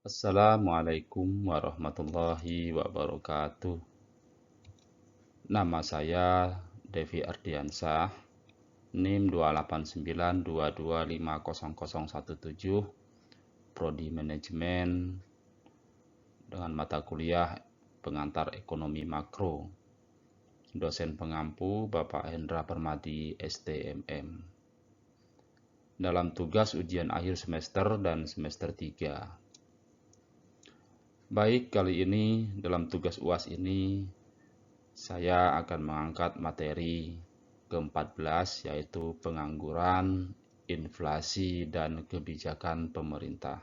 Assalamualaikum warahmatullahi wabarakatuh. Nama saya Devi Ardiansah, NIM 28922500017, Prodi Manajemen dengan mata kuliah Pengantar Ekonomi Makro. Dosen pengampu Bapak Hendra Permadi, STMM. Dalam tugas ujian akhir semester dan semester 3. Baik, kali ini dalam tugas UAS ini saya akan mengangkat materi ke-14 yaitu pengangguran, inflasi, dan kebijakan pemerintah.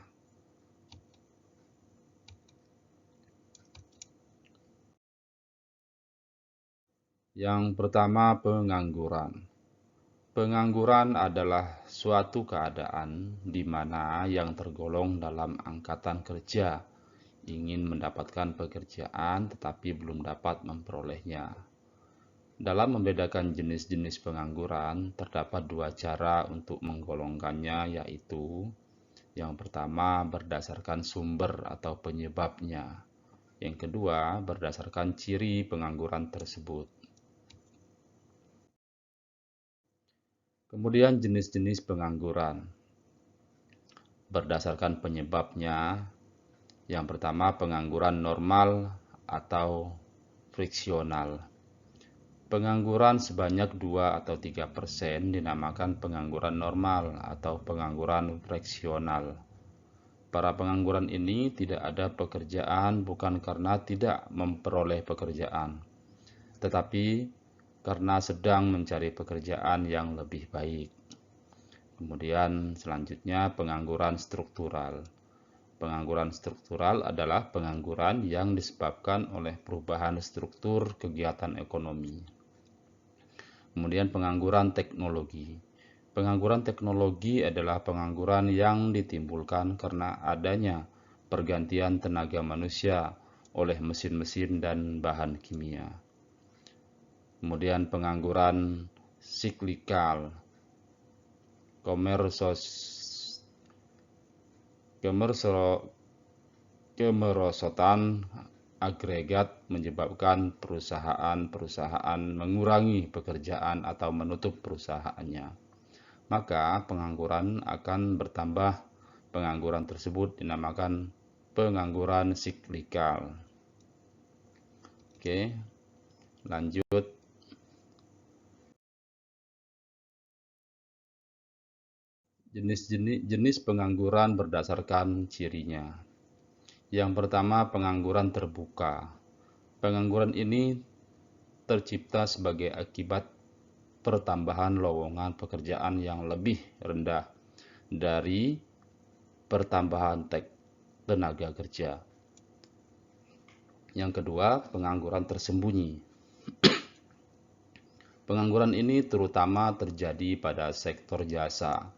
Yang pertama, pengangguran. Pengangguran adalah suatu keadaan di mana yang tergolong dalam angkatan kerja ingin mendapatkan pekerjaan tetapi belum dapat memperolehnya. Dalam membedakan jenis-jenis pengangguran, terdapat dua cara untuk menggolongkannya, yaitu yang pertama berdasarkan sumber atau penyebabnya, yang kedua berdasarkan ciri pengangguran tersebut. Kemudian jenis-jenis pengangguran berdasarkan penyebabnya. Yang pertama, pengangguran normal atau friksional. Pengangguran sebanyak 2 atau 3% dinamakan pengangguran normal atau pengangguran friksional. Para pengangguran ini tidak ada pekerjaan bukan karena tidak memperoleh pekerjaan, tetapi karena sedang mencari pekerjaan yang lebih baik. Kemudian selanjutnya pengangguran struktural. Pengangguran struktural adalah pengangguran yang disebabkan oleh perubahan struktur kegiatan ekonomi. Kemudian pengangguran teknologi. Pengangguran teknologi adalah pengangguran yang ditimbulkan karena adanya pergantian tenaga manusia oleh mesin-mesin dan bahan kimia. Kemudian pengangguran siklikal. Kemerosotan agregat menyebabkan perusahaan-perusahaan mengurangi pekerjaan atau menutup perusahaannya. Maka pengangguran akan bertambah. Pengangguran tersebut dinamakan pengangguran siklikal. Oke, lanjut. Jenis pengangguran berdasarkan cirinya. Yang pertama, pengangguran terbuka. Pengangguran ini tercipta sebagai akibat pertambahan lowongan pekerjaan yang lebih rendah dari pertambahan tenaga kerja. Yang kedua, pengangguran tersembunyi. Pengangguran ini terutama terjadi pada sektor jasa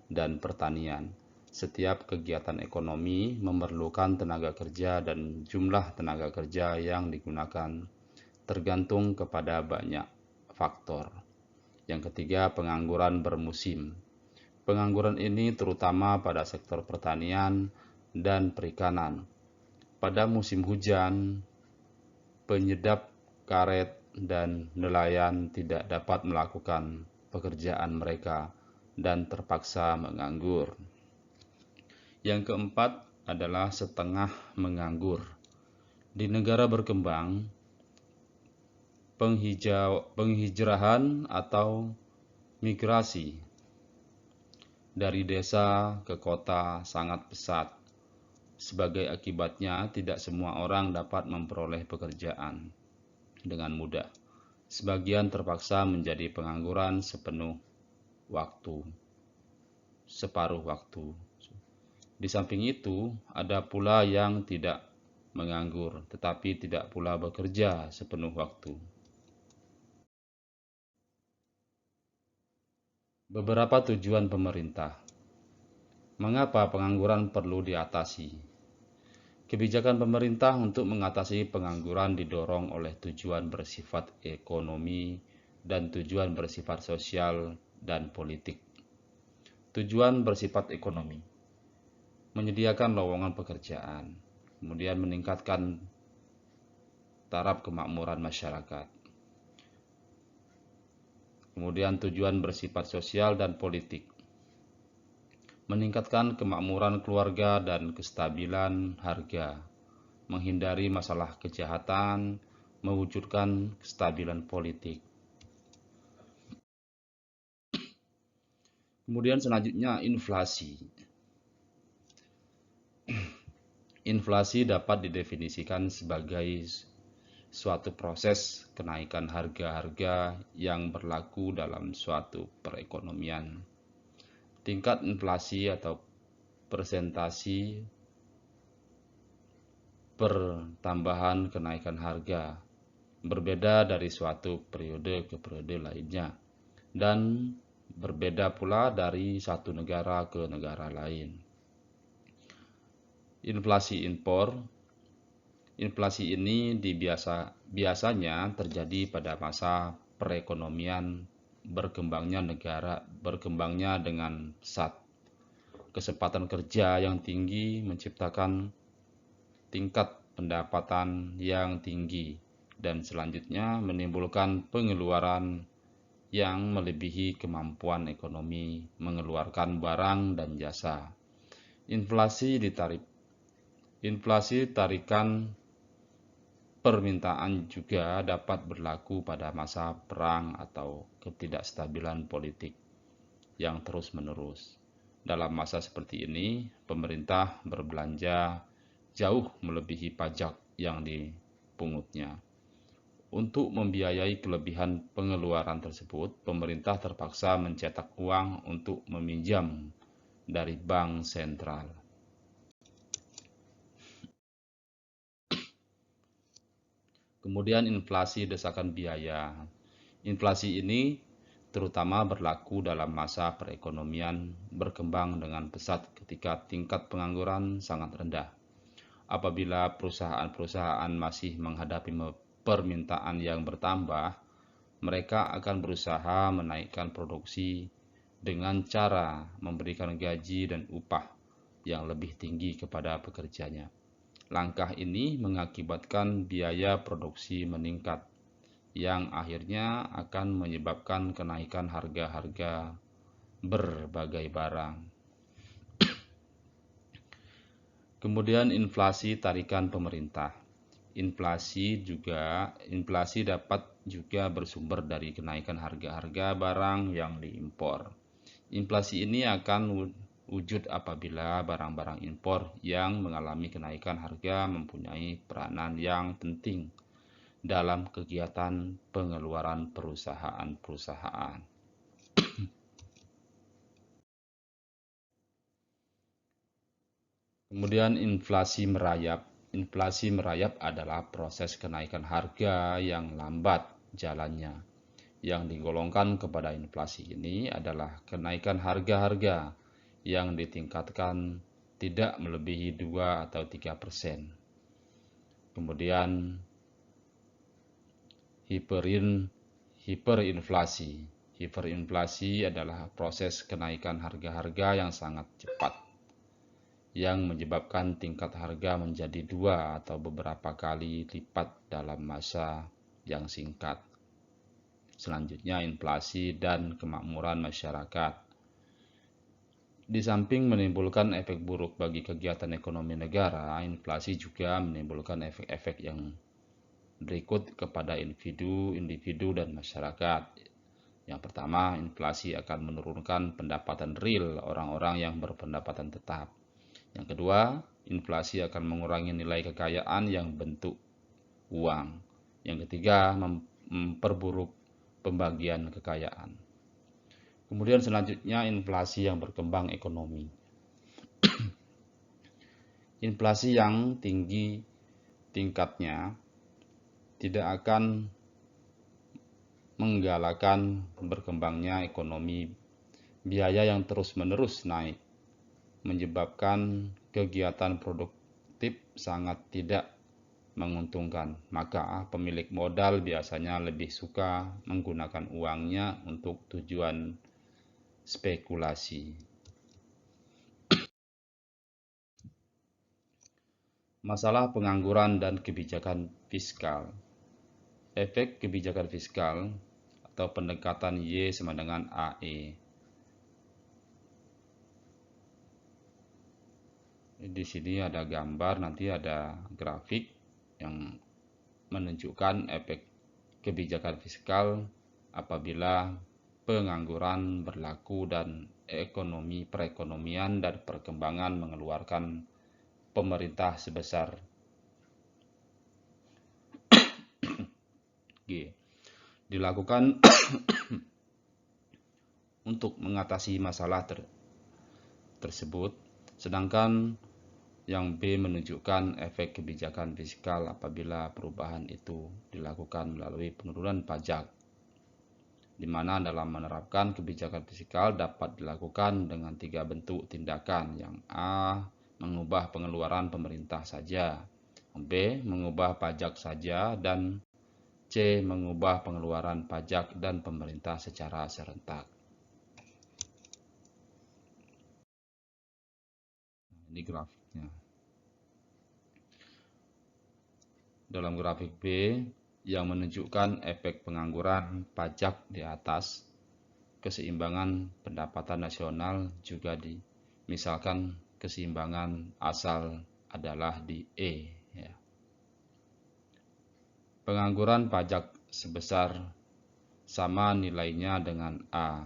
dan pertanian. Setiap kegiatan ekonomi memerlukan tenaga kerja dan jumlah tenaga kerja yang digunakan tergantung kepada banyak faktor. Yang ketiga, pengangguran bermusim. Pengangguran ini terutama pada sektor pertanian dan perikanan. Pada musim hujan, penyedap karet dan nelayan tidak dapat melakukan pekerjaan mereka dan terpaksa menganggur. Yang keempat adalah setengah menganggur. Di negara berkembang, penghijrahan atau migrasi dari desa ke kota sangat pesat. Sebagai akibatnya, tidak semua orang dapat memperoleh pekerjaan dengan mudah. Sebagian terpaksa menjadi pengangguran separuh waktu. Di samping itu, ada pula yang tidak menganggur, tetapi tidak pula bekerja sepenuh waktu. Beberapa tujuan pemerintah. Mengapa pengangguran perlu diatasi? Kebijakan pemerintah untuk mengatasi pengangguran didorong oleh tujuan bersifat ekonomi dan tujuan bersifat sosial dan politik. Tujuan bersifat ekonomi. menyediakan lowongan pekerjaan, kemudian meningkatkan taraf kemakmuran masyarakat. Kemudian tujuan bersifat sosial dan politik, meningkatkan kemakmuran keluarga dan kestabilan harga, menghindari masalah kejahatan, mewujudkan kestabilan politik. Kemudian selanjutnya inflasi. Inflasi dapat didefinisikan sebagai suatu proses kenaikan harga-harga yang berlaku dalam suatu perekonomian. Tingkat inflasi atau persentasi pertambahan kenaikan harga berbeda dari suatu periode ke periode lainnya dan berbeda pula dari satu negara ke negara lain. Inflasi impor. Inflasi ini biasanya terjadi pada masa perekonomian berkembangnya dengan pesat. Kesempatan kerja yang tinggi menciptakan tingkat pendapatan yang tinggi dan selanjutnya menimbulkan pengeluaran yang melebihi kemampuan ekonomi mengeluarkan barang dan jasa. Inflasi tarikan permintaan juga dapat berlaku pada masa perang atau ketidakstabilan politik yang terus-menerus. Dalam masa seperti ini, pemerintah berbelanja jauh melebihi pajak yang dipungutnya. Untuk membiayai kelebihan pengeluaran tersebut, pemerintah terpaksa mencetak uang untuk meminjam dari bank sentral. Kemudian inflasi desakan biaya. Inflasi ini terutama berlaku dalam masa perekonomian berkembang dengan pesat ketika tingkat pengangguran sangat rendah. Apabila perusahaan-perusahaan masih menghadapi permintaan yang bertambah, mereka akan berusaha menaikkan produksi dengan cara memberikan gaji dan upah yang lebih tinggi kepada pekerjanya. Langkah ini mengakibatkan biaya produksi meningkat, yang akhirnya akan menyebabkan kenaikan harga-harga berbagai barang. Kemudian inflasi tarikan pemerintah. Inflasi dapat juga bersumber dari kenaikan harga-harga barang yang diimpor. Inflasi ini akan wujud apabila barang-barang impor yang mengalami kenaikan harga mempunyai peranan yang penting dalam kegiatan pengeluaran perusahaan-perusahaan. Kemudian inflasi merayap. Inflasi merayap adalah proses kenaikan harga yang lambat jalannya. Yang digolongkan kepada inflasi ini adalah kenaikan harga-harga yang ditingkatkan tidak melebihi 2 atau 3%. Kemudian hiperinflasi. Hiperinflasi adalah proses kenaikan harga-harga yang sangat cepat yang menyebabkan tingkat harga menjadi 2 atau beberapa kali lipat dalam masa yang singkat. Selanjutnya inflasi dan kemakmuran masyarakat. Di samping menimbulkan efek buruk bagi kegiatan ekonomi negara, inflasi juga menimbulkan efek-efek yang berikut kepada individu dan masyarakat. Yang pertama, inflasi akan menurunkan pendapatan real orang-orang yang berpendapatan tetap. Yang kedua, inflasi akan mengurangi nilai kekayaan yang bentuk uang. Yang ketiga, memperburuk pembagian kekayaan. Kemudian selanjutnya inflasi yang berkembang ekonomi. Inflasi yang tinggi tingkatnya tidak akan menggalakkan berkembangnya ekonomi. Biaya yang terus-menerus naik menyebabkan kegiatan produktif sangat tidak menguntungkan. Maka pemilik modal biasanya lebih suka menggunakan uangnya untuk tujuan spekulasi. Masalah pengangguran dan kebijakan fiskal. Efek kebijakan fiskal atau pendekatan Y sama dengan AE. Di sini ada gambar, nanti ada grafik yang menunjukkan efek kebijakan fiskal apabila pengangguran berlaku dan ekonomi perekonomian dan perkembangan mengeluarkan pemerintah sebesar G. Dilakukan untuk mengatasi masalah tersebut, sedangkan yang B menunjukkan efek kebijakan fiskal apabila perubahan itu dilakukan melalui penurunan pajak, di mana dalam menerapkan kebijakan fiskal dapat dilakukan dengan 3 bentuk tindakan. Yang A, mengubah pengeluaran pemerintah saja, B, mengubah pajak saja, dan C, mengubah pengeluaran pajak dan pemerintah secara serentak. Ini grafiknya. Dalam grafik B yang menunjukkan efek pengangguran pajak di atas, keseimbangan pendapatan nasional juga misalkan keseimbangan asal adalah di E. Ya. Pengangguran pajak sebesar sama nilainya dengan A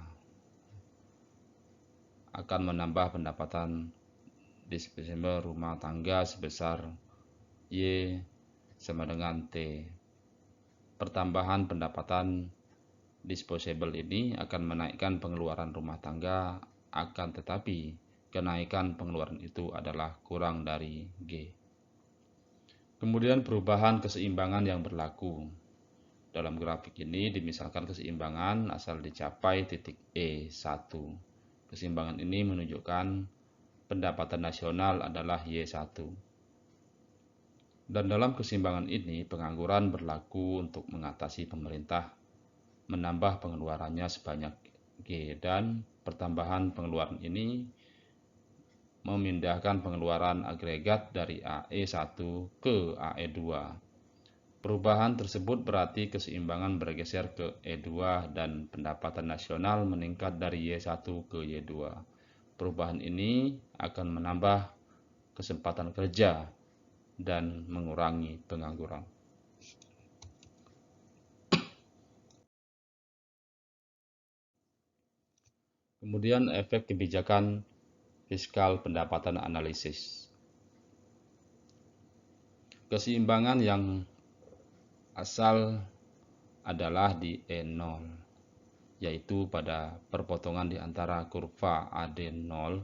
akan menambah pendapatan disposable rumah tangga sebesar Y sama dengan T. Pertambahan pendapatan disposable ini akan menaikkan pengeluaran rumah tangga, akan tetapi kenaikan pengeluaran itu adalah kurang dari G. Kemudian perubahan keseimbangan yang berlaku. Dalam grafik ini dimisalkan keseimbangan asal dicapai titik E1. Keseimbangan ini menunjukkan pendapatan nasional adalah Y1. Dan dalam keseimbangan ini pengangguran berlaku untuk mengatasi pemerintah menambah pengeluarannya sebanyak G, dan pertambahan pengeluaran ini memindahkan pengeluaran agregat dari AE1 ke AE2. Perubahan tersebut berarti keseimbangan bergeser ke E2 dan pendapatan nasional meningkat dari Y1 ke Y2. Perubahan ini akan menambah kesempatan kerja dan mengurangi pengangguran. Kemudian efek kebijakan fiskal pendapatan analisis. Keseimbangan yang asal adalah di E0, yaitu pada perpotongan di antara kurva AD0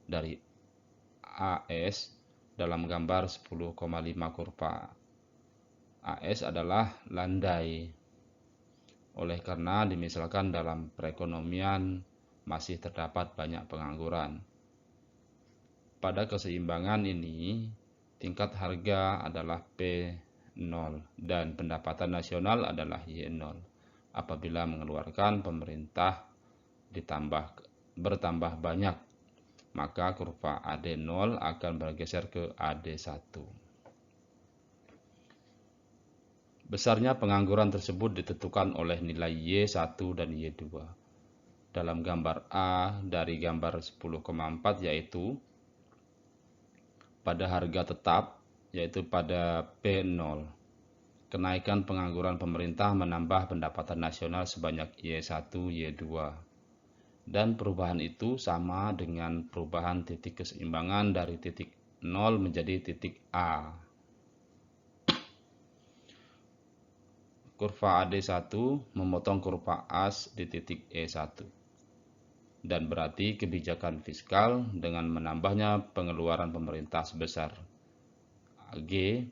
dari AS dalam gambar 10,5 kurva. AS adalah landai, oleh karena dimisalkan dalam perekonomian masih terdapat banyak pengangguran. Pada keseimbangan ini, tingkat harga adalah P0 dan pendapatan nasional adalah Y0. Apabila mengeluarkan pemerintah bertambah banyak, maka kurva AD0 akan bergeser ke AD1. Besarnya pengangguran tersebut ditentukan oleh nilai Y1 dan Y2. Dalam gambar A dari gambar 10,4 yaitu pada harga tetap, yaitu pada P0. Kenaikan pengangguran pemerintah menambah pendapatan nasional sebanyak Y1, Y2. Dan perubahan itu sama dengan perubahan titik keseimbangan dari titik 0 menjadi titik A. Kurva AD1 memotong kurva AS di titik E1. Dan berarti kebijakan fiskal dengan menambahnya pengeluaran pemerintah sebesar G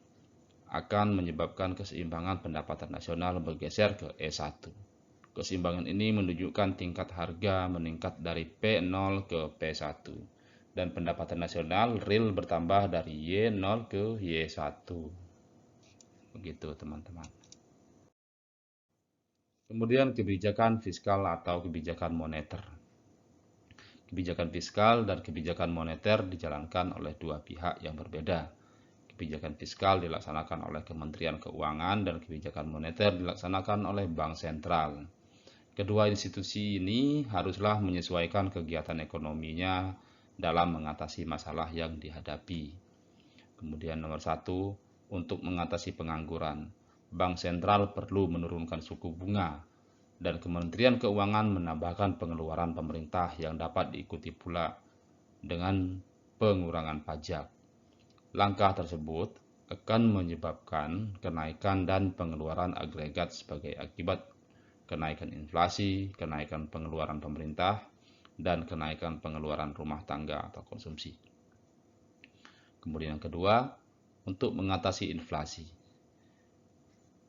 akan menyebabkan keseimbangan pendapatan nasional bergeser ke E1. Keseimbangan ini menunjukkan tingkat harga meningkat dari P0 ke P1 dan pendapatan nasional real bertambah dari Y0 ke Y1. Begitu teman-teman. Kemudian kebijakan fiskal atau kebijakan moneter. Kebijakan fiskal dan kebijakan moneter dijalankan oleh dua pihak yang berbeda. kebijakan fiskal dilaksanakan oleh Kementerian Keuangan dan kebijakan moneter dilaksanakan oleh Bank Sentral. Kedua institusi ini haruslah menyesuaikan kegiatan ekonominya dalam mengatasi masalah yang dihadapi. Kemudian nomor 1, untuk mengatasi pengangguran, Bank Sentral perlu menurunkan suku bunga dan Kementerian Keuangan menambahkan pengeluaran pemerintah yang dapat diikuti pula dengan pengurangan pajak. Langkah tersebut akan menyebabkan kenaikan dan pengeluaran agregat sebagai akibat kenaikan inflasi, kenaikan pengeluaran pemerintah, dan kenaikan pengeluaran rumah tangga atau konsumsi. Kemudian yang kedua, untuk mengatasi inflasi.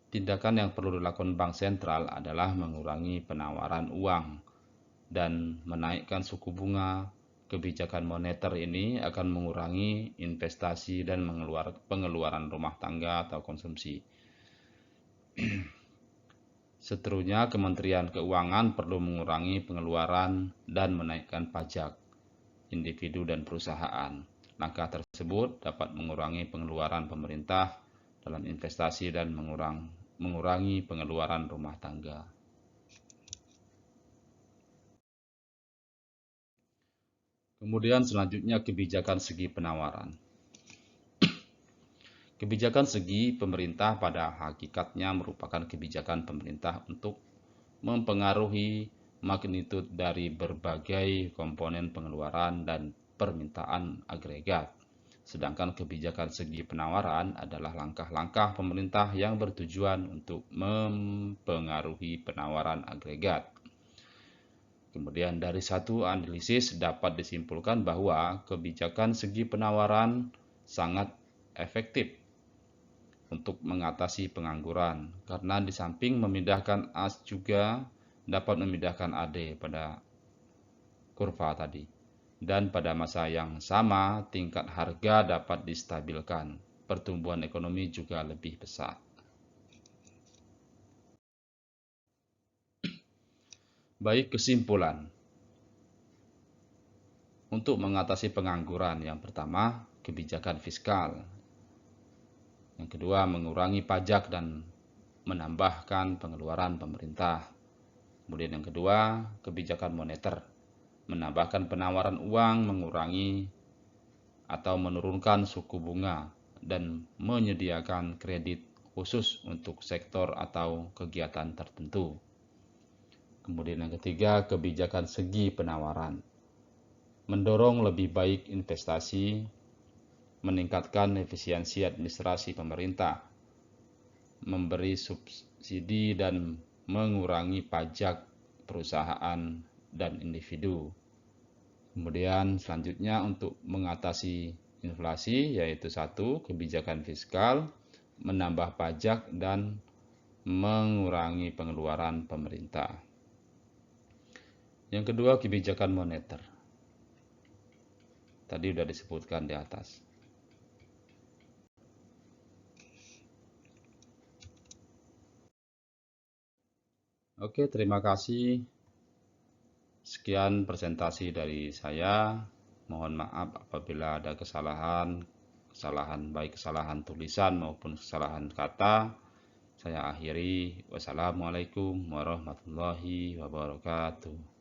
Tindakan yang perlu dilakukan Bank Sentral adalah mengurangi penawaran uang dan menaikkan suku bunga. Kebijakan moneter ini akan mengurangi investasi dan pengeluaran rumah tangga atau konsumsi. Seterusnya, Kementerian Keuangan perlu mengurangi pengeluaran dan menaikkan pajak individu dan perusahaan. Langkah tersebut dapat mengurangi pengeluaran pemerintah dalam investasi dan mengurangi pengeluaran rumah tangga. Kemudian selanjutnya kebijakan segi penawaran. Kebijakan segi pemerintah pada hakikatnya merupakan kebijakan pemerintah untuk mempengaruhi magnitudo dari berbagai komponen pengeluaran dan permintaan agregat. Sedangkan kebijakan segi penawaran adalah langkah-langkah pemerintah yang bertujuan untuk mempengaruhi penawaran agregat. Kemudian dari satu analisis dapat disimpulkan bahwa kebijakan segi penawaran sangat efektif untuk mengatasi pengangguran, karena di samping memindahkan AS juga dapat memindahkan AD pada kurva tadi. Dan pada masa yang sama, tingkat harga dapat distabilkan. Pertumbuhan ekonomi juga lebih besar. Baik, kesimpulan. Untuk mengatasi pengangguran, yang pertama, kebijakan fiskal. Yang kedua, mengurangi pajak dan menambahkan pengeluaran pemerintah. Kemudian yang kedua, kebijakan moneter. Menambahkan penawaran uang, mengurangi atau menurunkan suku bunga, dan menyediakan kredit khusus untuk sektor atau kegiatan tertentu. Kemudian yang ketiga, kebijakan segi penawaran. Mendorong lebih baik investasi, meningkatkan efisiensi administrasi pemerintah, memberi subsidi dan mengurangi pajak perusahaan dan individu. Kemudian selanjutnya untuk mengatasi inflasi, yaitu 1, kebijakan fiskal, menambah pajak dan mengurangi pengeluaran pemerintah. Yang kedua, kebijakan moneter. Tadi sudah disebutkan di atas. Oke, terima kasih. Sekian presentasi dari saya. Mohon maaf apabila ada kesalahan baik kesalahan tulisan maupun kesalahan kata. Saya akhiri. Wassalamualaikum warahmatullahi wabarakatuh.